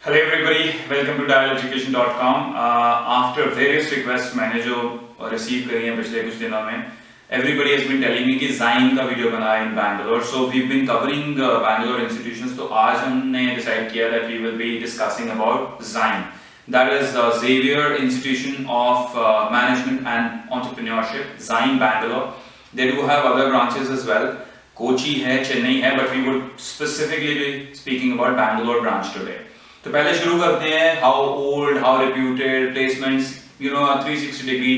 Hello everybody, welcome to dialeducation.com. After various requests मैंने जो receive करी हैं पिछले कुछ दिनों में, everybody has been telling me कि Zyme का video बना है in Bangalore. So we've been covering Bangalore institutions. तो आज हमने decide किया that we will be discussing about Zyme. That is Xavier Institution of Management and Entrepreneurship, Zyme Bangalore. They do have other branches as well. Kochi है, Chennai है, but we would specifically be speaking about Bangalore branch today. तो पहले शुरू करते हैं how old how reputed placements 360 degree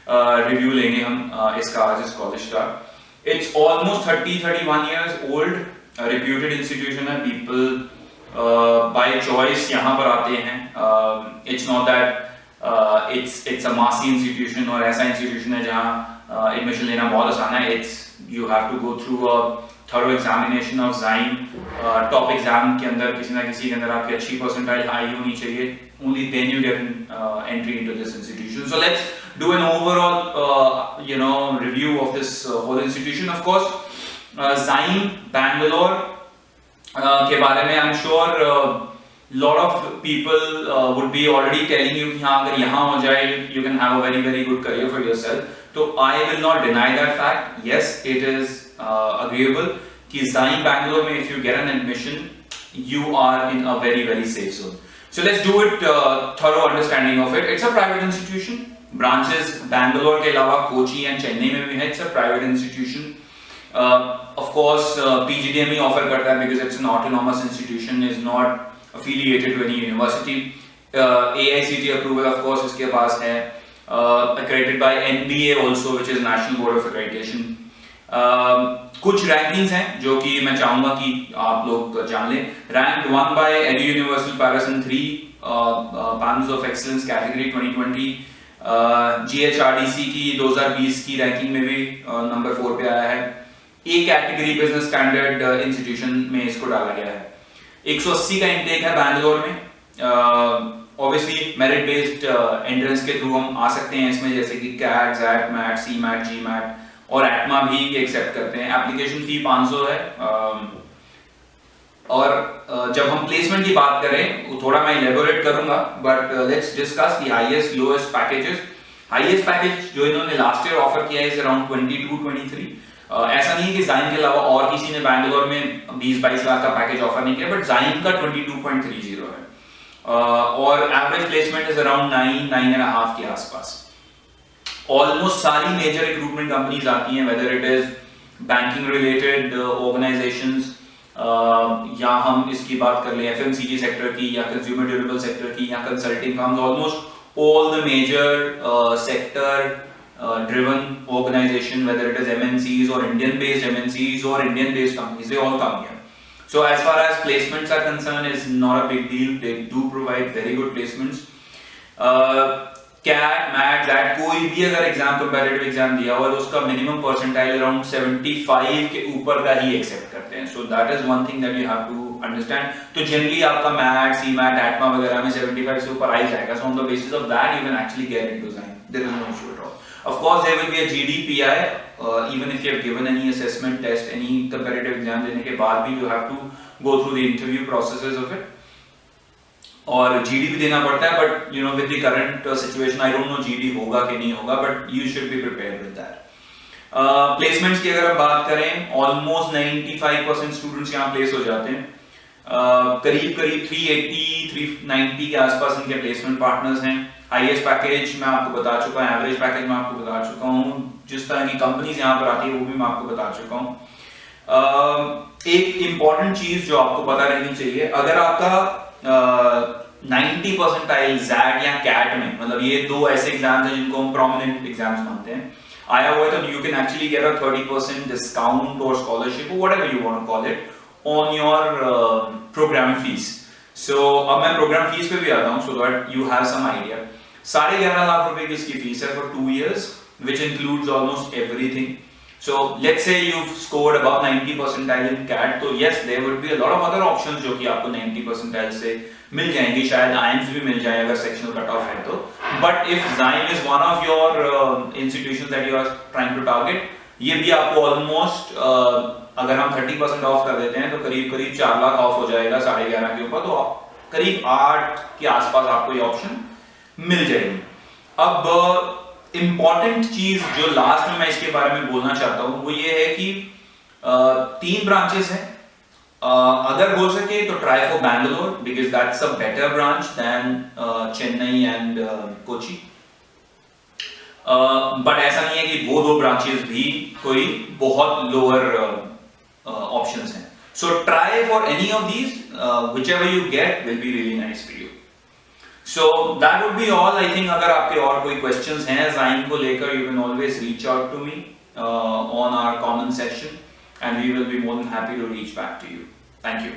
review लेंगे हम इसका आज इस कॉलेज का. It's almost 30-31 years old reputed institution है. पीपल बाय चॉइस यहाँ पर आते हैं. It's not that it's a मासी इंस्टीट्यूशन और ऐसा इंस्टीट्यूशन है जहाँ एडमिशन लेना बहुत आसान है. It's you have to go through a thorough examination of Zyme. Top exam के अंदर किसी ना किसी के अंदर आपकी अच्छी परसेंटाइल हाई होनी चाहिए. Only then you get entry into this institution. So let's do an overall review of this whole institution. Of course, Zyme Bangalore के बारे में I'm sure lot of people would be already telling you कि हाँ अगर यहाँ हो जाए you can have a very good career for yourself. So I will not deny that fact. Yes, it is agreeable कि Zyme Bangalore में if you get an admission, you are in a very safe zone. So let's do it thorough understanding of it. It's a private institution. Branches Bangalore के अलावा Kochi and Chennai में भी है. It's a private institution. Of course, PGDME offer करता है because it's an autonomous institution, is not affiliated to any university. AICTE approval of course इसके पास है. Accredited by NBA also, which is National Board of Accreditation. कुछ rankings हैं जो कि मैं चाहूंगा कि आप लोग जान लें. Rank 1 by Edu Universal Parison 3 Panels of Excellence category 2020. GHRDC की 2020 की रैंकिंग में भी नंबर 4 पे आया है. A category business standard institution में इसको डाला गया है. 180 का इंटेक है बैंगलोर में. ऑब्वियसली मेरिट बेस्ड एंट्रेंस के थ्रू हम आ सकते हैं इसमें, जैसे कि cat, jet, mat, C mat, जी मैट और एटमा भी एक्सेप्ट करते हैं. एप्लीकेशन फी 500 है. और जब हम प्लेसमेंट की बात करें थोड़ा मैं इलेबोरेट करूंगा, but let's discuss the highest lowest packages. Highest package जो इन्होंने लास्ट ईयर ऑफर किया है इज अराउंड 22-23. ऐसा नहीं है कि Zyme के अलावा और किसी ने बैंगलोर में 20-22 लाख का पैकेज ऑफर नहीं किया, बट Zyme का 22.30 है. और एवरेज प्लेसमेंट इज अराउंड 9-9.5 के आसपास. ऑलमोस्ट सारी मेजर रिक्रूटमेंट कंपनीज आती हैं, whether it is banking related organisations या हम इसकी बात कर लें FMCG सेक्टर की या कंज्यूमर ड्यूरेबल सेक्टर की या consulting firms. Almost all the major sector driven organization, whether it is MNCs or Indian based MNCs or Indian based companies, they all come here. So as far as placements are concerned, it's not a big deal. They do provide very good placements. CAT, MAT, ZAT कोई भी अगर exam comparative exam दिया हुआ तो उसका minimum percentile around 75 के ऊपर का ही एक्सेप्ट करते हैं. So that is one thing that you have to understand. तो जनरली आपका मैट, सी मैट, एटमा वगैरह में 75 से ऊपर आ ही जाएगा. So on the basis of that you can actually get into Zyme. There is no issue at all. Of course, there will be a GDPI, even if you have given any assessment test, any comparative exam देने के बाद भी you have to go through the interview processes of it. और GD भी देना पड़ता है, but with the current situation, I don't know GD होगा कि नहीं होगा, but you should be prepared with that. Placements की अगर हम बात करें, almost 95% students यहाँ place हो जाते हैं. करीब 380-390 के आसपास इनके प्लेसमेंट पार्टनर्स हैं. हाईएस्ट पैकेज मैं आपको बता चुका हूँ, एवरेज पैकेज मैं आपको बता चुका हूँ, जिस तरह की कंपनीज यहाँ पर आती है वो भी मैं आपको बता चुका हूँ. एक इंपॉर्टेंट चीज जो आपको पता रहनी चाहिए, अगर आपका 90 परसेंटाइल ZAT या CAT में, मतलब ये दो ऐसे एग्जाम्स हैं जिनको हम प्रोमिनेंट एग्जाम्स मानते हैं, आया हुआ है तो you can actually get a 30% discount और स्कॉलरशिप और whatever you want to call it on your program fees. So अब मैं प्रोग्राम फीस पे भी आता हूँ so that you have some idea. 11.5 lakh रुपए की इसकी फीस है for 2 years, which includes almost everything. So let's say you've scored above 90 percentile in CAT, तो yes there would be a lot of other options जो कि आपको 90 percentile से मिल जाएंगी. शायद IIMS भी मिल जाए अगर सेक्शनल कट ऑफ है तो. But if Zyme is one of your institutions that you are trying to target, ये भी आपको almost अगर हम 30% ऑफ कर देते हैं तो करीब 4 लाख ऑफ हो जाएगा 11.5 के ऊपर. तो करीब 8 के आसपास आपको ये ऑप्शन मिल जाएगी। अब इंपॉर्टेंट चीज जो लास्ट में मैं इसके बारे में बोलना चाहता हूं वो ये है कि 3 ब्रांचेस हैं। अगर हो सके तो try for Bangalore because that's a better branch than Chennai and Kochi. But ऐसा नहीं है कि वो 2 ब्रांचेस भी कोई बहुत लोअर ऑप्शंस हैं। So try for any of these, whichever you get will be really nice for you. So that would be all. I think अगर आपके और कोई क्वेश्चंस हैं ज़ाइन को लेकर, you can always reach out to me on our comment section and we will be more than happy to reach back to you. Thank you.